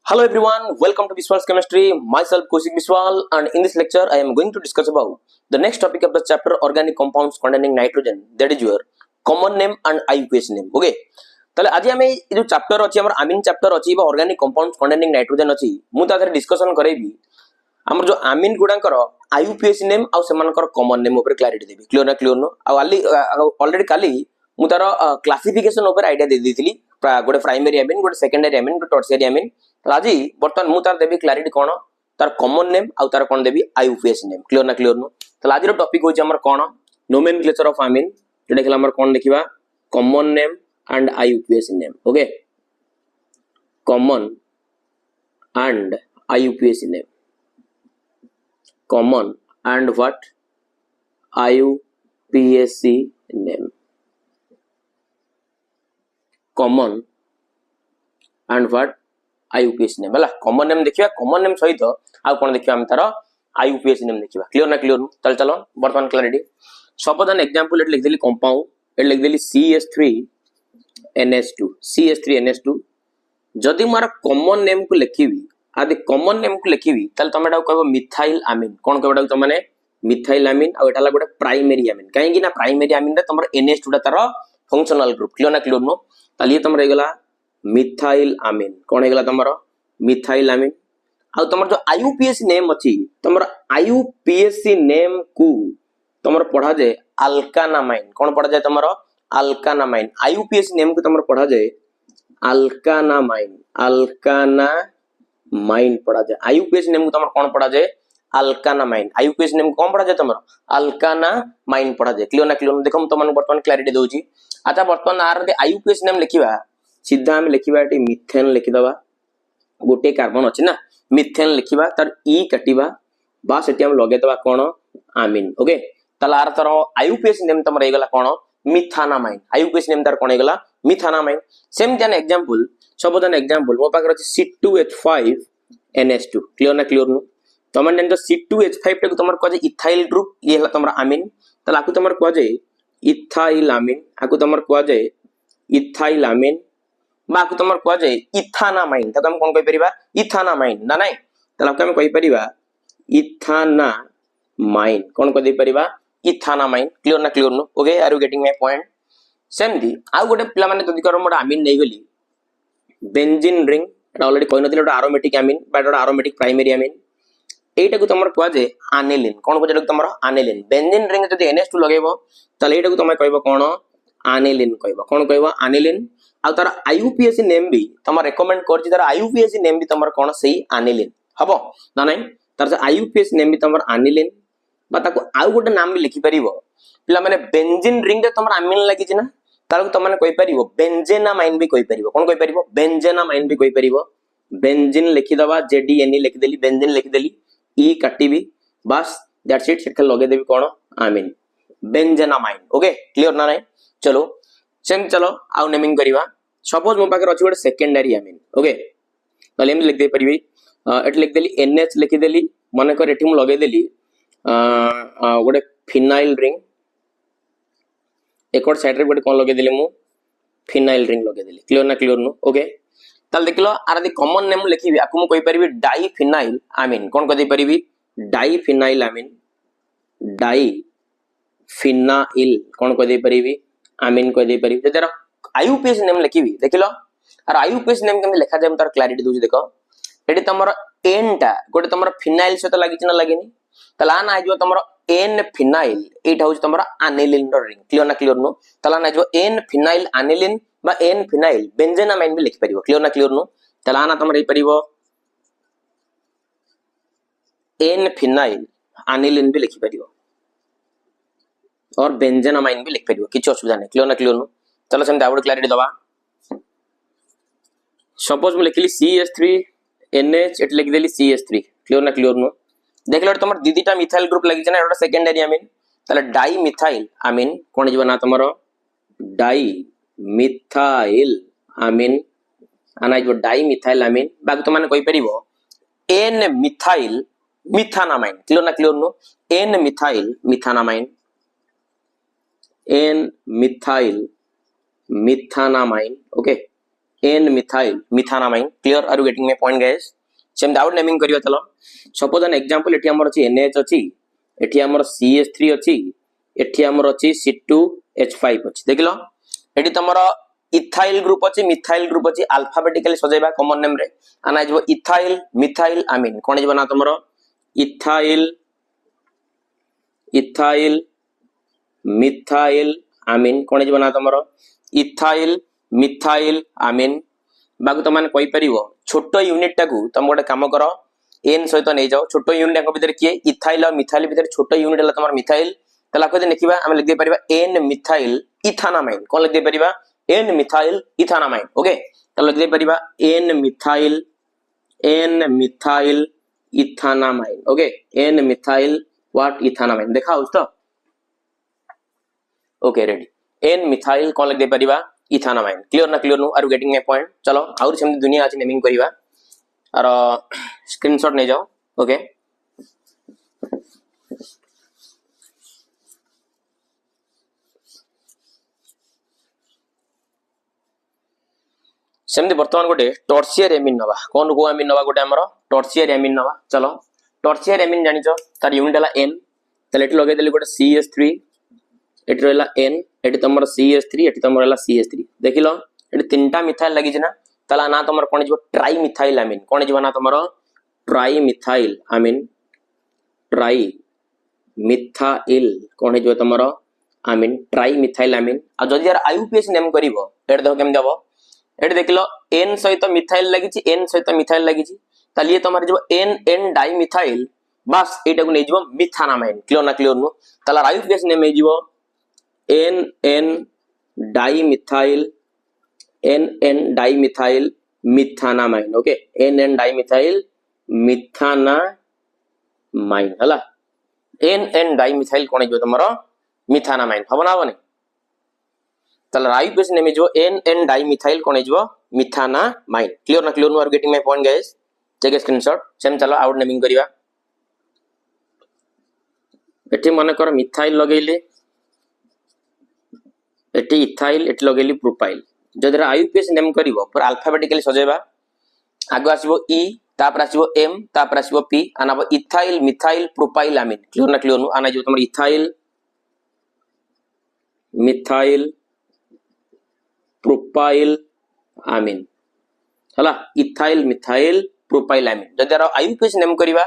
Hello everyone, welcome to Biswal's Chemistry. Myself Kaushik Biswal, and in this lecture I am going to discuss about the next topic of the chapter organic compounds containing nitrogen, that is your common name and IUPAC name. Okay, তাহলে আজি আমি এই যে chapter আছে আমার আমিন chapter আছে বা organic compounds containing nitrogen আছে মু তা ধরে ডিসকশন করাইবি আমার যে আমিন গুড়াঙ্কর IUPAC নেম আর সেমানকর কমন নেম উপরে ক্লারিটি দেবি ক্লিয়ার নো অলরেডি কালি মু তার ক্লাসিফিকেশন উপরে আইডিয়া দেই দিছিলি গোটে প্রাইমেরি আমিন গোটে সেকেন্ডারি আমিন গোটে টর্সিয়ারি আমিন आज बर्तमान मु तार देबी क्लारिटी कौन तार कॉमन नेम आउ तार कौन देबी IUPAC नेम क्लियर नो तो आज टॉपिक होची हमर कौन नोमेनक्लेचर ऑफ अमीन जोटा कि हमर कौन देखिबा common name and IUPAC name okay common and IUPAC name common and what IUPAC name common and what IUPAC name है कॉमन नेम देखिबा कॉमन नेम सहित आ कोन देखिबा हम तार IUPAC नेम देखिबा क्लियर नो चल चलो वर्तमान क्लैरिटी सपोज एन एग्जांपल एट लिख देली कंपाउंड एट लिख देली CH3NH2 जदि मार कॉमन नेम को लिखिबी आदि कॉमन नेम को लिखिबी तल तमेडा कहबो मिथाइल अमीन कोन कहबा तमने मिथाइल अमीन आ एटाला गोटे प्राइमरी अमीन काहे कि ना प्राइमरी अमीन रे तमर NH2 टा तार फंक्शनल ग्रुप क्लियर नो तल ये तमरे गला मिथाइल अमीन कौन है तुम मिथाइल अमीन आ तुम जो IUPAC नेम अच्छी तुम IUPAC नेम को तुम पढ़ा जाए अल्कानामाइन कौन पढ़ा जाए तुम अल्कानामाइन IUPAC नेम को तुम पढ़ा जाए अल्कानामाइन पढ़ा जाए IUPAC नेम को तुम कौन पढ़ा जाए अल्कानामाइन IUPAC नेम कौन पढ़ा जाए तुम अल्कानामाइन पढ़ा जाए क्लियर देखो तुम बर्तमान क्लैरिटी दूची अच्छा बर्तमान आर IUPAC नेम लिखा सीधा हम लिखा ये मिथेन लिखिदबा गोटे कार्बन अच्छे ना मिथेन लिखा तार ई काटिबा बास एटी हम लगेदबा कौन आमीन ओके ताला आर तार IUPAC नेम तुम रहीगला कौन मिथानामाइन IUPAC नेम तार कौन हेगला मिथानामाइन सेम जान एग्जांपल सपोज एन एग्जांपल मो पाकर अछि C2H5NH2 क्लियर नो तुम जान C2H5 टा को तुम कह इथाइल ग्रुप ये हला तुम आमीन ताला आकु तुम कह जाए इथाइल आमीन आकु तुम कह जाए इथाइल आमीन बाकु तुम कह जाए इथानामाइन ताको हम कोन कहि परिबा इथानामाइन ना नाही तला हम कहि परिबा इथानामाइन कोन कहि परिबा इथानामाइन क्लियर नो okay are you getting my point सेमदी आ गोटे पिला माने जदि कर मोर अमीन नै गली बेंजीन रिंग ऑलरेडी कहि नथिले एरोमेटिक अमीन बा एरोमेटिक प्राइमरी अमीन एटा को तुम कह जाए आनिलिन कोन कह तुम आनिलिन बेंजीन रिंग जदि NH2 लगेबो तले एटा को तुम कहबो कोन आनिलिन कहबो कोन कहबो आनिलिन आ तार IUPAC नेम भी तुम रेकमेंड करछि तार IUPAC नेम भी तुम कोन सही आनिलिन हबो ना नहीं तार से IUPAC नेम भी तुम आनिलिन बा ताको आउ गोटे नाम भी लिखि परिबो पिला माने बेंजीन रिंग रे तुम अमीन लागि छि ना तार तुम माने कहि परिबो बेंजेनामाइन भी कहि परिबो कोन कहि परिबो बेंजेनामाइन भी कहि परिबो बेंजीन लिखि दबा JDNE लिखि देली बेंजीन लिखि देली ई काटिबी बस दैट्स इट सेट लगे देबी कोन आमीन बेंजेनामाइन ओके क्लियर ना नहीं चलो सेम चलो आउ नेमिंग करिवा सपोज मो पाकर अछि गोटे सेकेंडरी अमीन ओके तले हम लिख दे परिबी एट लिख देली NH लिखि देली माने कर एठी मु लगे देली गोटे फिनाइल रिंग एक और साइड रे गोटे कोन लगे देली मु फिनाइल रिंग लगे देली क्लियर नो ओके तल देखलो आर दि कॉमन नेम लिखिबी आकु मु कहि परिबी डाइफिनाइल अमीन कोन कहि परिबी डाइफिनाइल अमीन डाइफिनाइल कोन कहि परिबी आमीन कह दे परिबी जदर IUPAC नेम लिखिबी देखिलो आर IUPAC नेम केम लिखा जाय तार क्लैरिटी दूजी देखो एटी तमरो एन टा गोटे तमरो फिनाइल सहित लागि छि ना लागिनी तला ना आइजो तमरो एन फिनाइल एटा होज तमरो आनिलिन रिंग क्लियर नो तला ना आइजो एन फिनाइल आनिलिन बा एन फिनाइल बेंजेनामाइन भी लिखि परिबो क्लियर नो तला ना तमरो इ परिबो एन फिनाइल आनिलिन भी लिखि परिबो और बेंजेनामाइन भी लिख परिबो किछ असुविधा नै क्लियर नो चलो सेम डाउट क्लैरिटी दबा सपोज मैं लिखली CH3NH एट लिख देली CH3 क्लियर नो देखलो तमर दीदीटा मिथाइल ग्रुप लागि छना एटा सेकेंडरी अमीन तले डाई मिथाइल अमीन कोन जीव ना तमरो डाई मिथाइल अमीन आना जो डाई मिथाइल अमीन बाकी तो माने कहि परिबो N मिथाइल मिथानामाइन क्लियर नो N methyl methanamine N methyl methanamine okay N methyl methanamine. Clear? Are you getting my point, guys? Same out naming करियो चलो. सपोज एन एग्जांपल एठी हमर अछि NH अछि, एठी हमर CH3 अछि, एठी हमर अछि C2H5 अछि. देखिलो एठी तमरो इथाइल ग्रुप अछि, मिथाइल ग्रुप अछि, अल्फाबेटिकली सजेबा कॉमन नेम रे आना जबो इथाइल मिथाइल अमीन. कोन जबो ना तमरो इथाइल इथाइल मिथाइल अमीन. कोन जबो ना तमरो इथाइल मिथाइल अमीन. बागु तो माने कोइ परिवो छोटो यूनिट टाकू तुम गोटे काम करो एन सहित नहीं जाओ. छोटो यूनिट टाको भीतर किए इथाइल और मिथाइल भीतर छोटो यूनिट हला तमर मिथाइल. तला को देखिबा हम लिख दे परिबा एन मिथाइल इथानामाइन. कोन लिख दे परिबा एन मिथाइल इथानामाइन. ओके तला लिख दे परिबा N methyl ethanamine. Okay N methyl what ethanamine देखा उस तो. ओके रेडी एन मिथाइल कोन लिख दे परिबा इथानामाइन. क्लियर ना क्लियर नु are you getting my point. चलो और सेम दुनिया अछि नेमिंग करिवा और स्क्रीनशॉट ले जाओ. ओके सेमती वर्तमान गोटे टर्शियर एमिन नवा. कोन को एमिन नवा गोटे हमरो टर्शियर एमिन नवा. चलो टर्शियर एमिन जानिचो तार यूनिट हला N. तले एठी लगे देली गोटे CH3 एठी रहला N एठी तमरो CH3 एठी तमरो रहला CH3. देखिलो एठी तीनटा मिथाइल लागि जना तला ना तमरो कोन जो ट्राई मिथाइल अमीन. कोन जो ना तमरो ट्राई मिथाइल अमीन. ट्राई मिथाइल कोन जो तमरो अमीन ट्राई मिथाइल अमीन. आ जदि यार आईयूपीएस नेम करिवो एठी देखो केम देबो एठी देखिलो N सहित मिथाइल लागि छि N सहित मिथाइल लागि छि ताली तमरो जो N डाई मिथाइल बस एटा को नै जिवो मिथानामाइन. क्लियर ना क्लियर नु तला आईयूपीएस नेम नै जिवो N di methyl dimethyl methanamine. Okay N di methyl methanamine हला N डाई मिथाइल कोन जो तमरो मिथानामाइन हबो ना हबो नै. तला आईयूपीएस नेम जो N डाई मिथाइल कोन जो मिथानामाइन. क्लियर ना क्लियर नु are getting my point guys. Take a screenshot. Same चलो आउट नेमिंग करिवा. एठी मन कर मिथाइल लगेले एटी इथाइल एटी लगेली प्रोपाइल. जदि आईयूपीएस नेम करिवो पर अल्फाबेटिकली सजेबा आगो आसीबो E तापर आसीबो M तापर आसीबो P आनाबो इथाइल मिथाइल प्रोपाइल अमीन. क्लियर ना क्लियर नु आना जो तमर इथाइल मिथाइल प्रोपाइल अमीन हला इथाइल मिथाइल प्रोपाइल अमीन. जदि आईयूपीएस नेम करिवा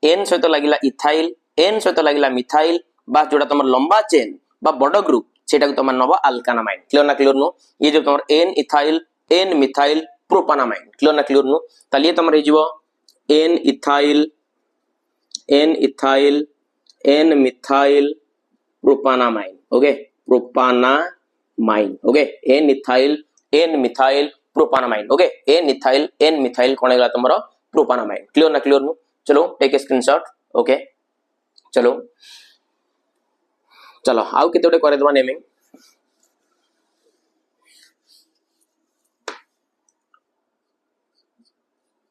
N सहित लागिला इथाइल N सहित लागिला मिथाइल बा जोडा तमर लंबा चेन बा बड़ ग्रुप सेटा को तमर नबा अल्कानामाइन. क्लियर ना क्लियर नु ये जो तमर N ethyl N methyl propanamine. Clear ना क्लियर नु ताली तमर हे जिवो N ethyl N methyl propanamine. Okay propanamine. Okay N ethyl N methyl propanamine. Okay N ethyl N methyl कोन हेला तमरो प्रोपानामाइन. क्लियर ना क्लियर नु चलो टेक ए स्क्रीनशॉट. ओके चलो चलो आउ केते गोटे करे दबा नेमिंग.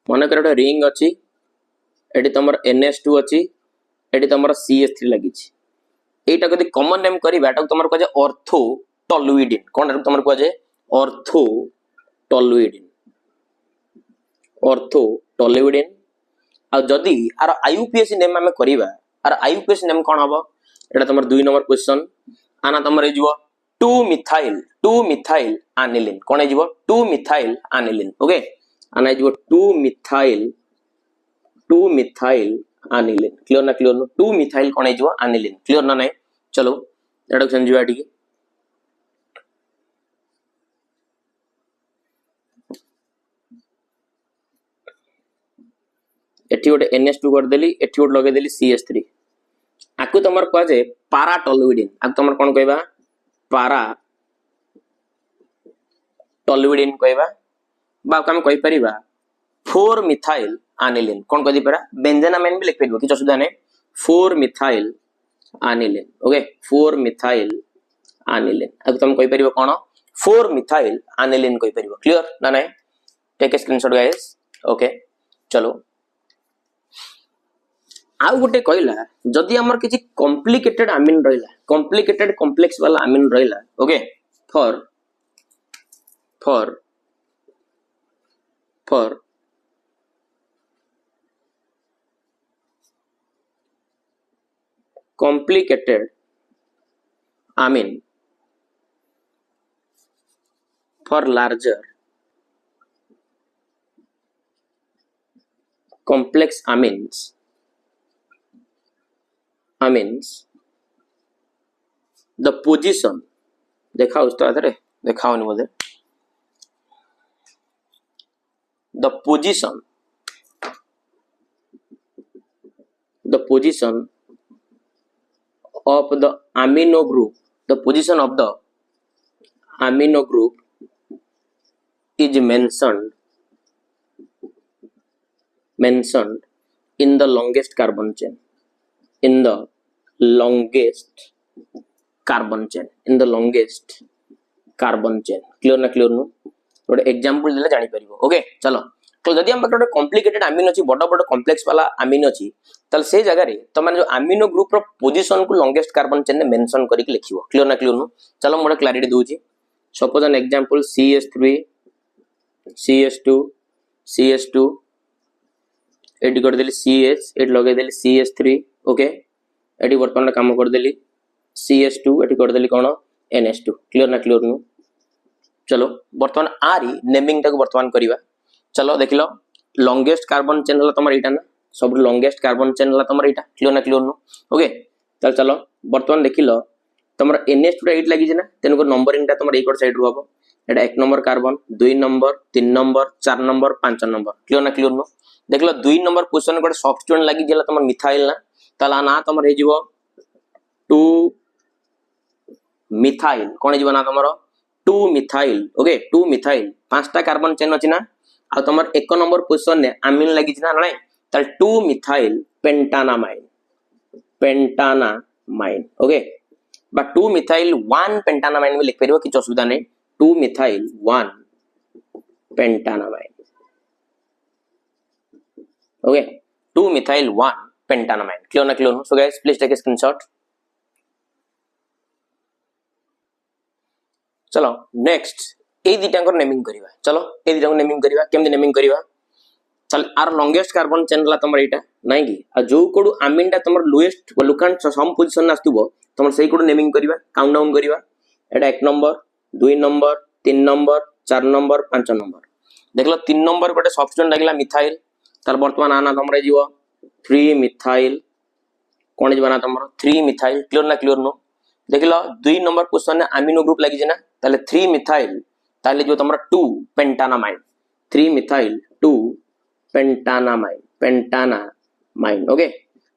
मन कर गोटे रिंग अछि एठी तमर NH2 अछि एठी तमर CH3 लागि छि. एटा कदी कॉमन नेम करिबा एटा तमर कजे ऑर्थो टॉलुइडिन. कोन तमर कजे ऑर्थो टॉलुइडिन. आ जदी आर आईयूपीएस नेम हम करिबा आर आईयूपीएस नेम कोन हबो एटा तमर 2 नंबर क्वेश्चन आना तमर हे जिवो 2 मिथाइल एनिलीन. कोन हे जिवो 2 मिथाइल एनिलीन. ओके आना हे जिवो 2 मिथाइल एनिलीन. क्लियर ना क्लियर नु 2 मिथाइल कोन हे जिवो एनिलीन. क्लियर ना नै. चलो एटा को समझिबा एठी एठी गोटे NH2 कर देली एठी गोटे लगे देली CH3 आकु तमर कह जे पारा टॉलुइडिन. आकु तमर कोन कहबा पारा टॉलुइडिन कहबा बा हम कहि परिबा 4 मिथाइल एनिलीन. कोन कहि परा बेंजेनामाइन भी लिख परिबो कि असुविधा नै. 4 methyl aniline. Okay 4 methyl aniline. आकु तुम कहि परिबो कोन 4 मिथाइल एनिलीन कहि परिबो. क्लियर ना नै. Take a screenshot guys. Okay चलो आउ गोटे कहला जदि हमर किछि कॉम्प्लिकेटेड अमीन रहिला कॉम्प्लिकेटेड कॉम्प्लेक्स वाला अमीन रहिला. Okay for for complicated amine for larger complex amines the position देखा उस तरह से देखा नहीं बोले the position of the amino group is mentioned in the longest carbon chain clear ना क्लियर नु गोटे एग्जांपल देले जानि परिबो ओके चलो तो जदि हम गोटे कॉम्प्लिकेटेड अमीनो अछि बड़ बड़ कॉम्प्लेक्स वाला अमीनो अछि तल से जगह रे त माने जो अमीनो ग्रुप रो पोजीशन को लॉन्गेस्ट कार्बन चेन में मेंशन करिक लिखिबो क्लियर ना क्लियर नु चलो मोर क्लैरिटी दोछि suppose an example CH3 CS2 add कर देली CH एडी लगे देली CH3 ओके एडी वर्तमान काम कर देली CH2 एडी कर देली कोन NH2 क्लियर ना क्लियर नु चलो वर्तमान आरी नेमिंग तक वर्तमान करिवा चलो देखिलो लॉन्गेस्ट कार्बन चेन हला तमर एटा ना सब लॉन्गेस्ट कार्बन चेन हला तमर एटा क्लियर ना क्लियर नु ओके चलो वर्तमान देखिलो तमर NH2 एट लागि जे ना तेन को नंबरिंग ता तमर एक साइड रु हबो एटा 1 number carbon 2 number 3 number 4 number 5 number clear ना क्लियर नु देखलो 2 नंबर पोजीशन को सब्स्टिट्यूएंट लागि जेला तमर मिथाइल ना तला ना तमर हे जीवो 2 मिथाइल कोन जीवन ना तमरो 2 मिथाइल ओके 2 मिथाइल पांचटा कार्बन चेन अछि ना आ तमर 1 नंबर पोजीशन ने अमीन लागि छी ना नै त 2 मिथाइल पेंटानामाइन ओके बा 2 मिथाइल 1 पेंटानामाइन में लिख परिबो कि असुविधा नै 2 methyl 1 pentanamine okay 2 methyl 1 pentanamine clear ना clear so guys please take a screenshot चलो नेक्स्ट ए दिटा को नेमिंग करिवा चलो ए दिटा को नेमिंग करिवा केमदि नेमिंग करिवा चल आर लॉन्गेस्ट कार्बन चेन ला तमर एटा नाही कि आ जो कोडु अमीन ता तमर लोएस्ट व लुकांट सम पोजीशन आस्तुबो तमर सेही कोडु नेमिंग करिवा काउंट डाउन करिवा एटा 1 number 2 number 3 number 4 number 5 number देखलो 3 नंबर गोटे सब्स्टिट्यूएंट लागला मिथाइल तार वर्तमान आना तमर जीवो 3 मिथाइल कोन जीवना तमर 3 मिथाइल क्लियर ना क्लियर नो देखलो 2 नंबर पोजीशन ने अमीनो ग्रुप लागि जे ना ताले 3 मिथाइल ताले जो तमरा 2 पेंटानामाइन 3 मिथाइल 2 पेंटानामाइन ओके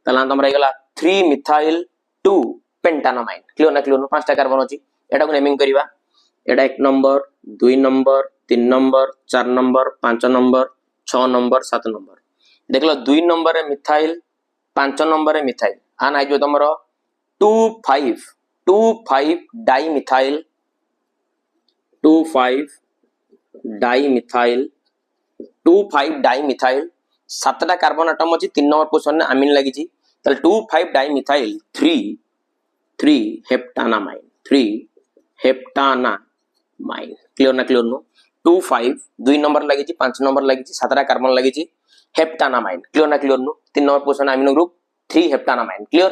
ताला तमरा हेगला 3 मिथाइल 2 पेंटानामाइन क्लियर ना क्लियर नो पांचटा कार्बन अछि एटा को नेमिंग करिवा एटा 1 number 2 number 3 number 4 number 5 number 6 number 7 number देखलो 2 नंबर रे मिथाइल 5 नंबर रे मिथाइल आ ना जो तमरो 25 डाइमिथाइल 25 डाइमिथाइल सातटा कार्बन एटम अछि 3 नंबर पोजीशन ने अमीन लागि छी तल 25 डाइमिथाइल 3 हेप्टानामाइन क्लियर ना क्लियर नो 25 2 नंबर लागि छी 5 नंबर लागि छी सातटा कार्बन लागि छी हेप्टानामाइन क्लियर ना क्लियर नो 3 number position amino group 3 heptanamine clear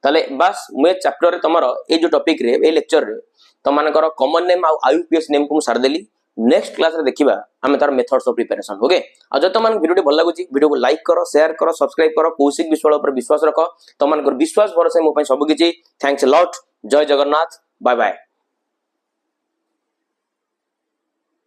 तले बस मे चैप्टर रे तमरो ए जो टॉपिक रे ए लेक्चर रे तमानकर कॉमन नेम आ आईयूपीएस नेम को सार देली नेक्स्ट क्लास रे देखिबा हमें तार मेथड्स ऑफ प्रिपरेशन ओके आ जो तमान वीडियो भल लागुची वीडियो को लाइक करो शेयर करो सब्सक्राइब करो कौशिक विश्वास पर विश्वास रखो तमानकर विश्वास भरोसा मो पई सब किछि थैंक्स अ लॉट जय जगन्नाथ बाय बाय।